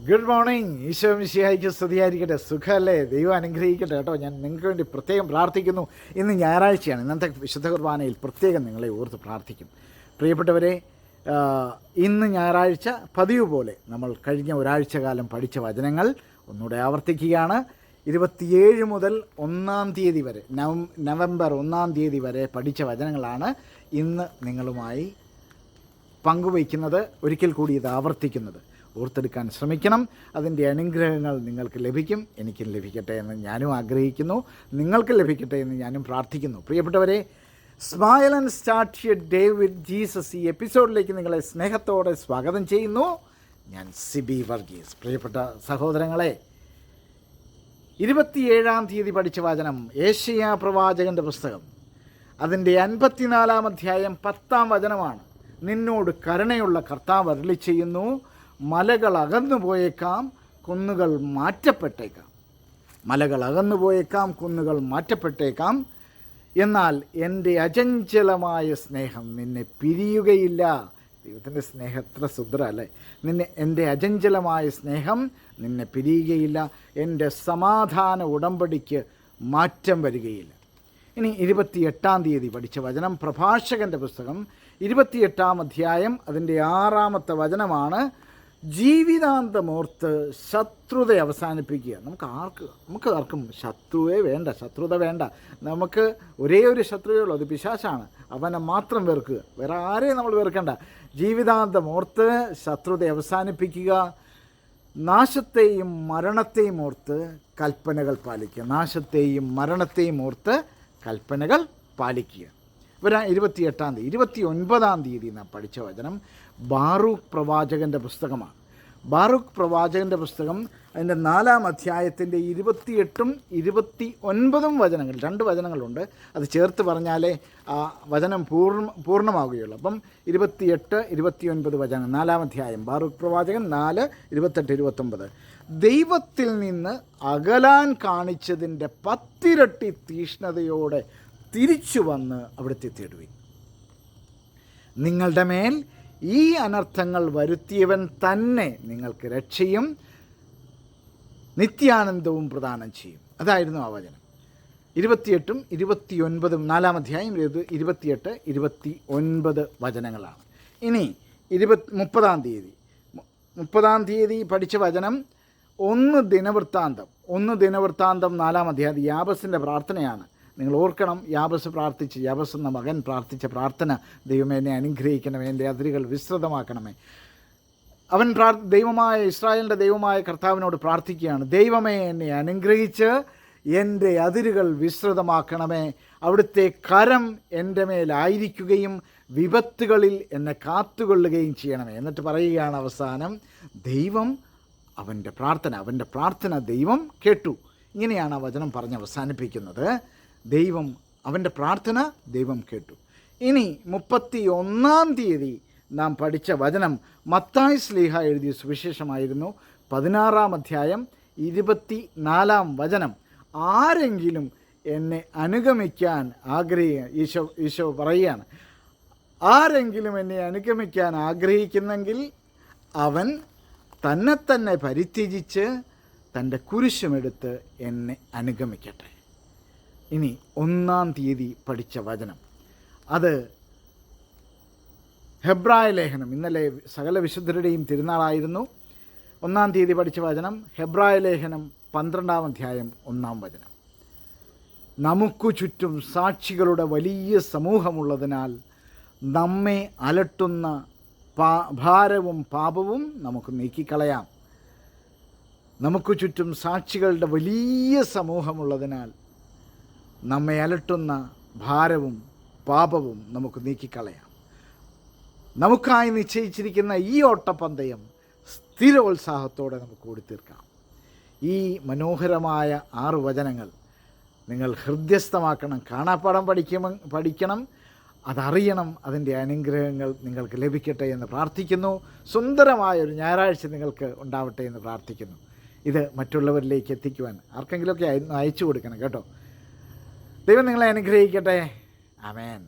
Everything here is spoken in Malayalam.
Good morning. ഈശോ മിശിഹായ്ക്ക് സ്തുതിയായിരിക്കട്ടെ. സുഖമല്ലേ? ദൈവം അനുഗ്രഹിക്കട്ടെ കേട്ടോ. ഞാൻ നിങ്ങൾക്ക് വേണ്ടി പ്രത്യേകം പ്രാർത്ഥിക്കുന്നു. ഇന്ന് ഞായറാഴ്ചയാണ്. ഇന്നത്തെ വിശുദ്ധ കുർബാനയിൽ പ്രത്യേകം നിങ്ങളെ ഓർത്ത് പ്രാർത്ഥിക്കും. പ്രിയപ്പെട്ടവരെ, ഇന്ന് ഞായറാഴ്ച പതിവ് പോലെ നമ്മൾ കഴിഞ്ഞ ഒരാഴ്ച കാലം പഠിച്ച വചനങ്ങൾ ഒന്നുകൂടെ ആവർത്തിക്കുകയാണ്. 27 മുതൽ 1 തീയതി വരെ, നവംബർ 1 തീയതി വരെ പഠിച്ച വചനങ്ങളാണ് ഇന്ന് നിങ്ങളുമായി പങ്കുവയ്ക്കുന്നത്. ഒരിക്കൽ കൂടി ഇത് ആവർത്തിക്കുന്നത്. ഓർത്തെടുക്കാൻ ശ്രമിക്കണം. അതിൻ്റെ അനുഗ്രഹങ്ങൾ നിങ്ങൾക്ക് ലഭിക്കും. എനിക്കും ലഭിക്കട്ടെ എന്ന് ഞാനും ആഗ്രഹിക്കുന്നു. നിങ്ങൾക്ക് ലഭിക്കട്ടെ എന്ന് ഞാനും പ്രാർത്ഥിക്കുന്നു. പ്രിയപ്പെട്ടവരെ, smile and start your day with Jesus ഈ എപ്പിസോഡിലേക്ക് നിങ്ങളെ സ്നേഹത്തോടെ സ്വാഗതം ചെയ്യുന്നു. ഞാൻ സിബി വർഗീസ്. പ്രിയപ്പെട്ട സഹോദരങ്ങളെ, 27 തീയതി പഠിച്ച വചനം ഏശയ്യാ പ്രവാചകൻ്റെ പുസ്തകം, അതിൻ്റെ 54 അധ്യായം 10 വചനമാണ്. നിന്നോട് കരുണയുള്ള കർത്താവ് അരുളി ചെയ്യുന്നു, മലകൾ അകന്നു പോയേക്കാം, കുന്നുകൾ മാറ്റപ്പെട്ടേക്കാം. മലകൾ അകന്നു പോയേക്കാം, കുന്നുകൾ മാറ്റപ്പെട്ടേക്കാം, എന്നാൽ എൻ്റെ അചഞ്ചലമായ സ്നേഹം നിന്നെ പിരിയുകയില്ല. ദൈവത്തിൻ്റെ സ്നേഹം എത്ര സുന്ദരം അല്ലേ? എൻ്റെ അചഞ്ചലമായ സ്നേഹം നിന്നെ പിരിയുകയില്ല, എൻ്റെ സമാധാന ഉടമ്പടിക്ക് മാറ്റം വരികയില്ല. ഇനി 28 തീയതി പഠിച്ച വചനം പ്രഭാഷകൻ്റെ പുസ്തകം 28 അധ്യായം അതിൻ്റെ 6 വചനമാണ്. ജീവിതാന്തമോർത്ത് ശത്രുത അവസാനിപ്പിക്കുക. നമുക്ക് ആർക്കും ശത്രുത വേണ്ട. നമുക്ക് ഒരേ ഒരു ശത്രുവേ ഉള്ളൂ, അത് പിശാചാണ്. അവനെ മാത്രം വെറുക്കുക, വേറെ ആരെയും നമ്മൾ വെറുക്കണ്ട. ജീവിതാന്തമോർത്ത് ശത്രുത അവസാനിപ്പിക്കുക. നാശത്തെയും മരണത്തെയും ഓർത്ത് കൽപ്പനകൾ പാലിക്കുക. നാശത്തെയും മരണത്തെയും ഓർത്ത് കൽപ്പനകൾ പാലിക്കുക. 28 തീയതി 29 തീയതി നാം പഠിച്ച വചനം ബാറൂക്ക് പ്രവാചകൻ്റെ പുസ്തകമാണ്. ബാറൂക്ക് പ്രവാചകൻ്റെ പുസ്തകം അതിൻ്റെ 4 അധ്യായത്തിൻ്റെ 28ഉം 29ഉം വചനങ്ങൾ, 2 വചനങ്ങളുണ്ട്. അത് ചേർത്ത് പറഞ്ഞാലേ ആ വചനം പൂർണ്ണമാവുകയുള്ളൂ. അപ്പം 28, 29 വചനം, 4 അധ്യായം ബാറൂക്ക് പ്രവാചകൻ 4, 28, 29. ദൈവത്തിൽ നിന്ന് അകലാൻ കാണിച്ചതിൻ്റെ 10 ഇരട്ടി തീഷ്ണതയോടെ തിരിച്ചു വന്ന് അവിടുത്തെ തേടുവിൻ. നിങ്ങളുടെ മേൽ ഈ അനർത്ഥങ്ങൾ വരുത്തിയവൻ തന്നെ നിങ്ങൾക്ക് രക്ഷയും നിത്യാനന്ദവും പ്രദാനം ചെയ്യും. അതായിരുന്നു ആ വചനം. 28ഉം 29ഉം 4 അധ്യായം 28, 29 വചനങ്ങളാണ്. ഇനി 30 തീയതി പഠിച്ച വചനം 1 ദിനവൃത്താന്തം 4 അധ്യായം യാബസിൻ്റെ പ്രാർത്ഥനയാണ്. നിങ്ങൾ ഓർക്കണം, യാബസ് എന്ന മകൻ പ്രാർത്ഥിച്ച പ്രാർത്ഥന, ദൈവമേ എന്നെ അനുഗ്രഹിക്കണമേ, എൻ്റെ അതിരുകൾ വിസ്തൃതമാക്കണമേ. അവൻ ഇസ്രായേലിൻ്റെ ദൈവമായ കർത്താവിനോട് പ്രാർത്ഥിക്കുകയാണ്, ദൈവമേ എന്നെ അനുഗ്രഹിച്ച് എൻ്റെ അതിരുകൾ വിസ്തൃതമാക്കണമേ, അവിടുത്തെ കരം എൻ്റെ മേലായിരിക്കുകയും വിപത്തുകളിൽ എന്നെ കാത്തുകൊള്ളുകയും ചെയ്യണമേ. എന്നിട്ട് പറയുകയാണ് അവസാനം, ദൈവം അവൻ്റെ പ്രാർത്ഥന ദൈവം കേട്ടു. ഇങ്ങനെയാണ് ആ വചനം പറഞ്ഞ് അവസാനിപ്പിക്കുന്നത്. അവൻ്റെ പ്രാർത്ഥന ദൈവം കേട്ടു. ഇനി 31 തീയതി നാം പഠിച്ച വചനം മത്തായി ശ്ലീഹ എഴുതിയ സുവിശേഷമായിരുന്നു. 16 അധ്യായം 24 വചനം. ആരെങ്കിലും എന്നെ അനുഗമിക്കാൻ ഈശോ പറയുകയാണ്, ആരെങ്കിലും എന്നെ അനുഗമിക്കാൻ ആഗ്രഹിക്കുന്നെങ്കിൽ അവൻ തന്നെ പരിത്യജിച്ച് തൻ്റെ കുരിശുമെടുത്ത് എന്നെ അനുഗമിക്കട്ടെ. ഇനി 1 തീയതി പഠിച്ച വചനം, അത് ഹെബ്രായ ലേഖനം. ഇന്നലെ സകല വിശുദ്ധരുടെയും തിരുനാളായിരുന്നു. 1 തീയതി പഠിച്ച വചനം ഹെബ്രായ ലേഖനം 12 അധ്യായം 1 വചനം. നമുക്കു ചുറ്റും സാക്ഷികളുടെ വലിയ സമൂഹമുള്ളതിനാൽ നമ്മെ അലട്ടുന്ന ഭാരവും പാപവും നമുക്ക് നീക്കിക്കളയാം. നമുക്ക് ചുറ്റും സാക്ഷികളുടെ വലിയ സമൂഹമുള്ളതിനാൽ നമ്മെ അലട്ടുന്ന ഭാരവും പാപവും നമുക്ക് നീക്കിക്കളയാം. നമുക്കായി നിശ്ചയിച്ചിരിക്കുന്ന ഈ ഓട്ടപ്പന്തയം സ്ഥിരോത്സാഹത്തോടെ നമുക്ക് ഓടിത്തീർക്കാം. ഈ മനോഹരമായ 6 വചനങ്ങൾ നിങ്ങൾ ഹൃദ്യസ്ഥമാക്കണം, കാണാപ്പാഠം പഠിക്കണം, അതറിയണം. അതിൻ്റെ അനുഗ്രഹങ്ങൾ നിങ്ങൾക്ക് ലഭിക്കട്ടെ എന്ന് പ്രാർത്ഥിക്കുന്നു. സുന്ദരമായൊരു ഞായറാഴ്ച നിങ്ങൾക്ക് ഉണ്ടാവട്ടെ എന്ന് പ്രാർത്ഥിക്കുന്നു. ഇത് മറ്റുള്ളവരിലേക്ക് എത്തിക്കുവാൻ ആർക്കെങ്കിലുമൊക്കെ അയച്ചു കൊടുക്കണം കേട്ടോ. ദൈവം നിങ്ങളെ അനുഗ്രഹിക്കട്ടെ. ആമേൻ.